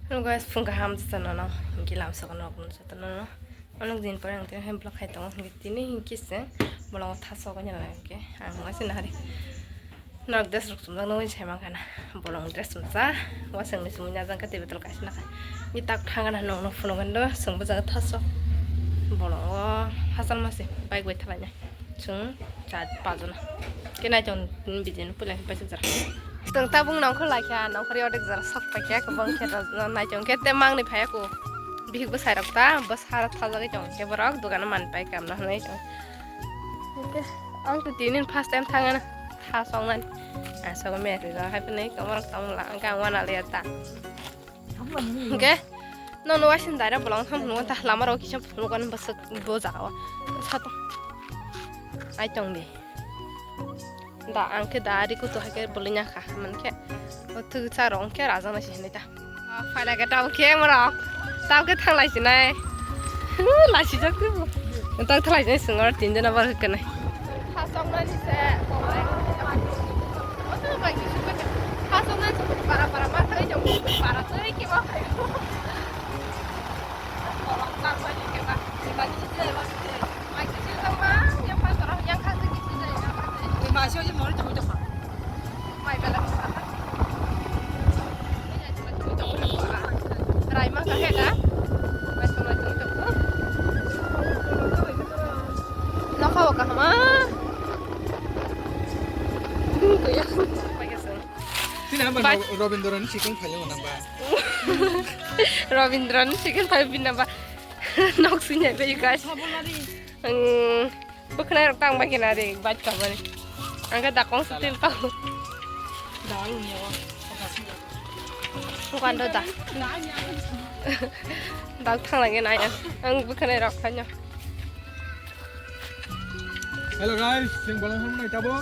Hello guys, phung kaham sana no, hingi lam sakana pun sana no. Anong din pa ang tin hem block hai tong ngiti ni hingi se, bolang thaso ka nyala ke. Ang masin hari. Nak dress ruk sumang no chai mang kana. Bolang dress sumsa, wasang ni sumunya jang ka tebetul ka sina ka. Ni tak thangana no no phunu gando sung bajang thaso. Bolang hasal masi bai goi thalanya. Chung cha pajuna. Kenai jon bijin pulai pa sar. Teng tabung nong khol laikya nong khari odek jar sak pakya ko bang khet nai jong khet te mang ni phaya ko bihik ba sai rakta bas har thaja ge jong ke barak dukan man pai kam na nai jong ke ang tu tinin first time thangana tha song nan a so me ri ra hai pnei kam rak tang la ang ka wana le ta ke no no wasin dara bolong tham no ta lama ro ki cham phunu kan bas bo jawa sa to ai jong ni da angke dari ku to hake bolinya kha man ke otu cha rong ke raja na sini ta faila ke tau ke mara tau ke thang lai sinai la si jak tu tau thlai sinai sungor tin jana bar ke nai ha song na ni se ko lai otu ba ki su ke ha song na para para ma thai jong para thai ki ma khai ko la ba ni ke ba ki si ba mai ki si la ma yang pa sora yang kha ki si dai na ma sio ji mo ri tu ta mai bela rai ma ka he da mai so mai tu tu nó khaw ka ma ko ya mai ka sen Sina ba Robindran chicken phayo na ba Robindran chicken phayo bin na ba nok sinya be guys bukan rok tang ba kina de bat ka ba ni angka dakong setil tau dalu ni wa bukan do da dak thang lagi na yan ang bukan rok kanya Hello guys sing bolang ham nai tabo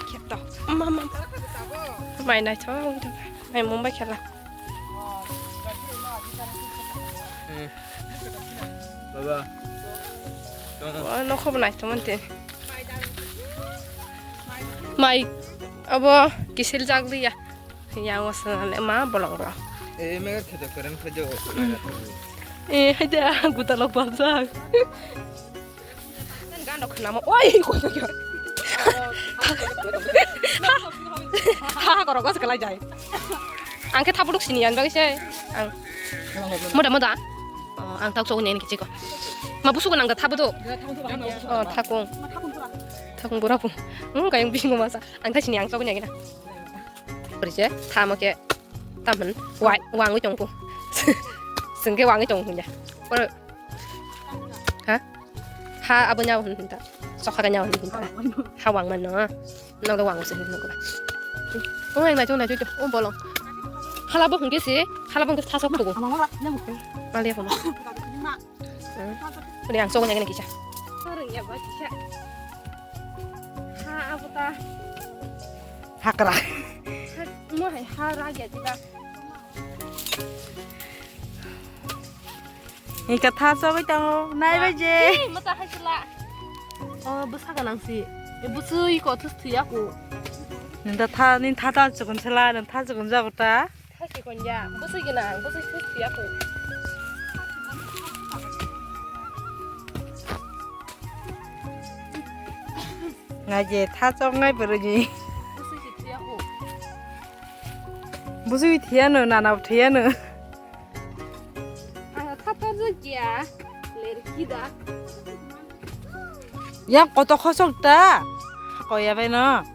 kita mama mai na chaw mai mumbai khela baba nó không này chúng mình tiền mày abo kisil jag đi ya yang wasan le ma bolong bro e me ga thada karan khajo eh hada guta lo balsa nan gan dok nama oi ko to yo ha ko ro ko sekala jai ang ke thabuduk sini an bagi se ang moda ang tak so ne ni kici ko mabusugo nang tabudo 타공 뭐라고 가영 비신 거 맞아 안 가시니 양 써본 얘기나 그러지 다 먹게 담은 왕의 정부 승계 왕의 정부냐 뭘 하 아버냐 혼다 썩하가냐 혼다 하 왕만 너 너도 왕 쓰는 거라 오늘 나 좀 나줘 bolong 할아버 hun게시 할아버 그 타서 보고 빨리 해봐 우리 양 쏘고 그냥 기자 서른이야 뭐 기자 하 아부다 hakra 뭐 해 하라게 지가 이까 타서 있다고 나이베제 뭐다 하실라 부사가 낭시 부스 이거 테스트야고 근데 타닌 타다 조금 살라는 타 조금 잡았다 사실 건야 부스기나 부스 테스트야고 ngaje 타서 ngay 버르지 부스 테스트야고 무슨 티야노 나나 티야노 아 타타즈기야 레르키다 야 qoto khosokta hakoya baino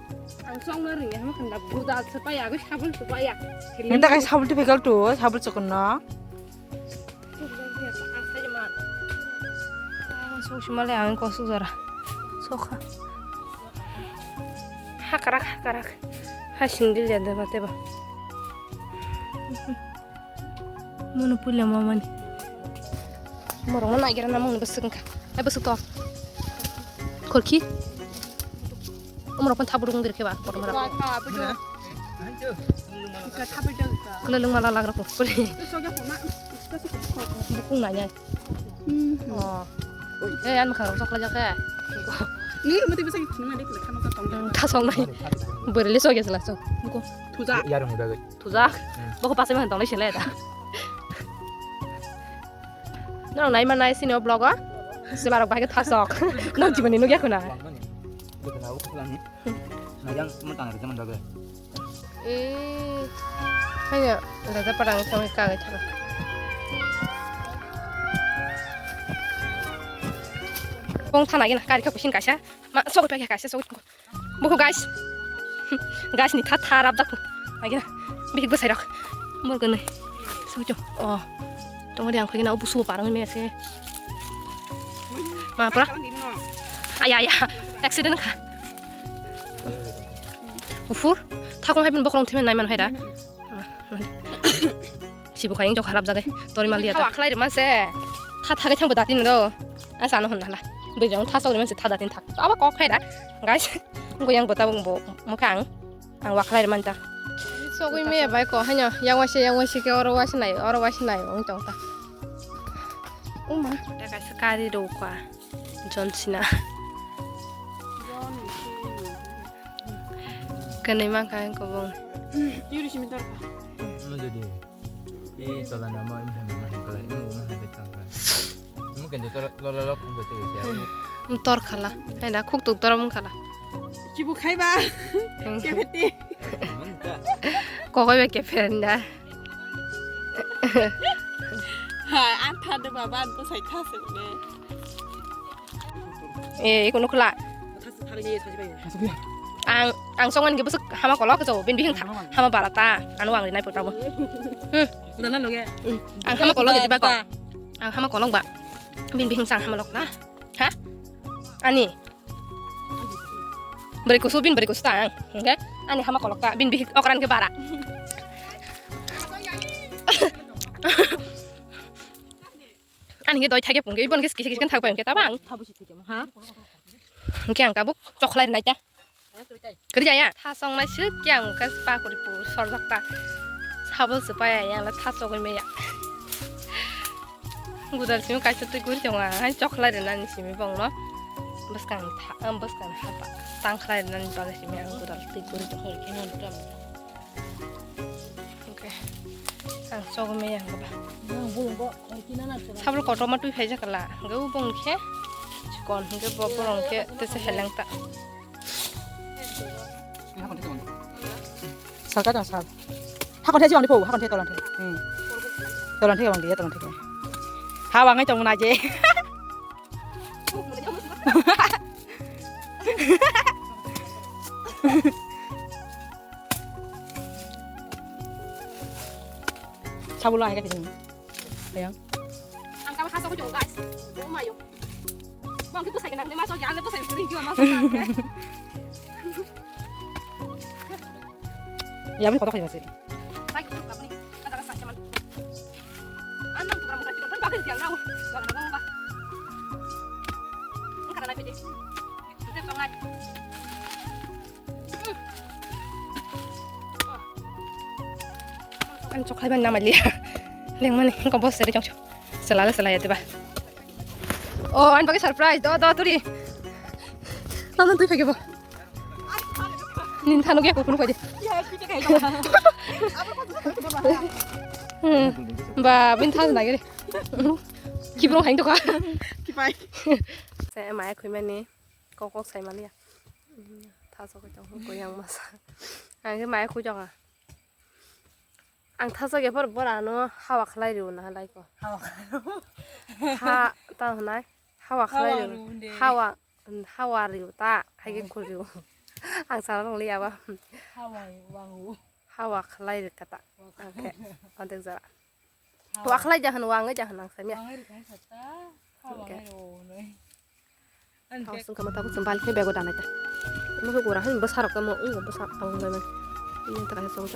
angsong ring ya makan buda supaya aku sabun supaya ninda kai sabul tu begal tu sabul chokno 소심할래 안 거수더라 소카 하카락 하신들려 대봐 대봐 뭐는 불려 마마니 뭐랑 나기라 나먹는 버스인가 에 버스 또 걸키 어머나 번 타부르고 이렇게 봐 버르마라 그럴릉 말라 라그라고 그래 묵궁 나냐 어 예, 안 가서 sok aja kayak. 니 mesti bisa gimana deh kan nggak tahu 타성 나이 뭐를 속에서 났어 이거 도자 야롱 이거. 도자 먹고 봤으면 한 동네 실내다 너랑 나이만 나이 시니어 블로거 스마락 바게 타석 너 집안에 누구야구나 Kita tahu pulangnya. Nah, yang mentang ada zaman daga. 에 아니야 내가 빠랑 정말 까게 쳐라 뽕 타나기나 까리 갖고 신 가샤 마 속을 펴게 가샤 속을 먹고 가시 가시니 다 타랍다고 아기나 미국 버세락 먹으네 소죠 덩어리 안 거기나 부수 바람을 매세 마 브라 아야야 액시덴트 가 우후 타공 하면 먹으러 오면 나이만 해라 지부 가잉 저 갈압 자게 너리 말리야 타 클라이르만 세타 타게 참고 다디는 거 아서 안 혼날라 bây ta sau mình sẽ thà đặt tiền thật đó có hay đã guys không có yang bota bung mo kang ang wak lai man ta so ko me bai ko hanya yang wasi ke oro wasi nai ong chong ta uma da ka sakari do kwa John Cena kanai mang kan ko bong yuri sih minta Nó jadi. Ini soal nama ini sama kalau ini rumah ada tangga. Mungkin itu lolok betul ya. tor khala hay da khuk tuk toram khala 기부 가이바 깨패띠 ko ko be ke ferenda 안 타도 봐봐 또 사이 탔어 e ko no khala 탔어 다르게 사지 봐 ang songan ge busuk hama ko lok zo bin bi hing tha hama barata anu wang nai put prabu 나는 너게 ang hama ko lok ge ba ko ang hama ko lok ba bin bi hing sang hama lok na ha ani beriku subin beriku stang okay ani hama ko lok ta bin bi okran ge bara ani ge doi thage pung ge ibon ge ski kan thag pa ge ta bang 타보시 되게 뭐 하? ge ang ka buk chocolate nai ta 그러지 않냐? 타성나 실기양 가스파 그리고 설락다 사벌 스파야 양라 타속을 매야 구달 지금 같이 또 그러잖아 한 초콜릿 난 심이 먹나 버스간 버스간 하바 땅클라이 난 바가시면 구달 또 그러죠 이렇게 하면 좀 오케이 아 속을 매야 거 봐. 사벌 거토마 또 회자 갈라 그거 봉케 지건 그게 버버랑케 뜻에 헬랑다 살까자 살 학원 해지 왕리 보고 학원 해 떨란테 응 떨란테 왕리 떨란테 하 왕의 정나지 잡을라 하니까 되는 그냥 ang kama haso ko jo guys oh my yo bang kita sai kana ma so ya na to sai suri jo ma so ya ምን ቆጣ ይመስል sai ko ka ni kada ka sa chaman anang tu ramu ka kan ba ka diang na wa na ba ang kana na pede te song lai ăn chọc hai bên nam ali liền mà này có boss sẽ đi trong chỗ selala ya tiba oh anh pakai surprise do tu đi nanan tu pakai bo Nintendo ge aku kuno aja ba bên thang này cái đi 기분 hành được à 기바이 sẽ mãi khui men nè có xài mà đi thao sao cái trong không có yang mà sao anh cái mãi khui cho à ang thasa ge por bora no hawa khlai ru na lai ko ha ta nai hawa khlai ru hawa ru ta hai ge khul ru ang sa long lia ba hawa khlai ru kata okay on tek zara hawa khlai jahan wang ge jahan ang sa mia okay Hao sung kama tabu sembal ke bego dana ta mo ko gora han besar ka mo besar ang ga men ini ta ka so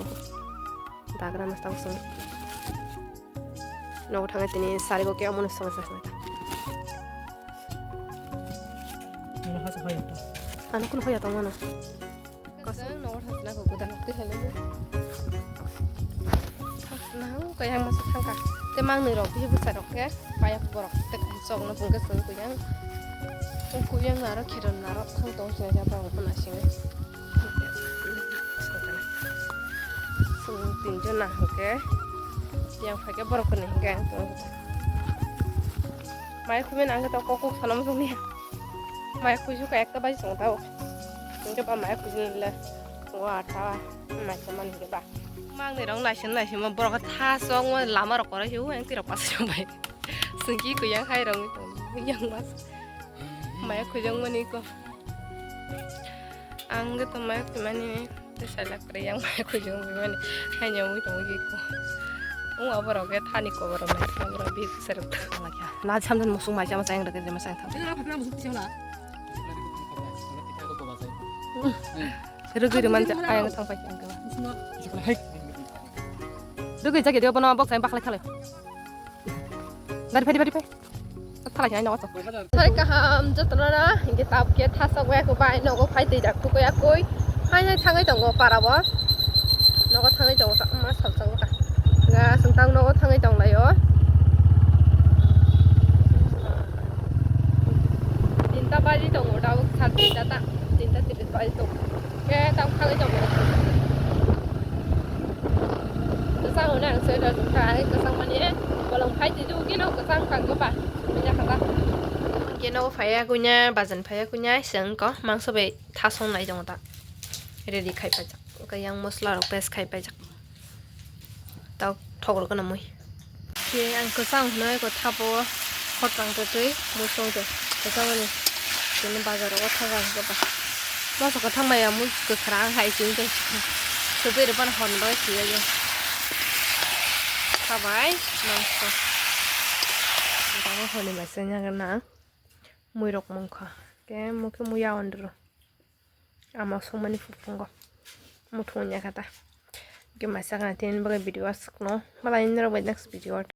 dagra mas tahu sung no thang tini sari ko ke amon sung sa sa nó hơi hơi ana kun hoya ta mana kas no har na ko gudan ke hele na ko yang masuk thang ka te mang ni ro ki bu sa ro ke pa ya ko ro te ka so na pung ke sung ko yang 고양 나라 기름 나라 상동 시에 잡아고 보나시네. sung tin cho nàng cái yang phải cái bờ con này cái mai khu bên ăn cái tao có cục sản phẩm này mai khu chú cái cái bánh sống tao chúng cho ba mai khu là wow tao mai cho mình cái ba mang này đóng lại xin mà bờ cái tha xong mà làm mà có đấy chú anh thì đọc bắt cho mày sung kí của yang hay rồi cái yang mas mai khu giống mình đi ăn cái tao mai của mình 살라 그래 양말 고정 보면 하냐 우리 좀 있고 응 아버라게 타니까 그러면 그럼 비스럽다 나 참는 무슨 말이야 뭐 생각 그렇게 좀 생각 그러기만 아양 상파이 안 가봐 그러기 저기 내가 보나 먹자 박 할래 다리 패 탈라지 아니 나왔어 그러니까 함저더라 이게 답게 타서 왜 그 바이 너고 파이트 잡고 거야 거이 hai thang ấy tổng có para bó nó có thang ấy tổng tặng mà sập sập cả ngà sừng tăng nó có thang ấy tổng này ó tin ta ba đi tổng ở đâu thật tin ta tặng tin ta tiền ba đi tổng cái tăng thang ấy tổng này cái sang ở này sẽ là chúng ta cái sang mà nhé và lòng phải chỉดูcái nó cái sang càng các bạn bây giờ các cái nó phải của nhà bà dân phải của nhà sừng có mang số về tháo xong này trong ta ready khai pa jak cái yang mosla rok best khai pa jak tao thog ro kana moi ke ang ko sang noi ko thabo hot bang to tui mo song to ko sang ni tin bazar ro tha gang ko ba ma so ka thang mai amu ko khrang hai chung te so be ban hon ro chi ya tha bai ma so ta mo hon ni ma se nya kana moi rok mong kha ke mo ke mo ya ondro ama so mani fupungo mutunya kata ke masakan tin bagai video asik no malah ini next video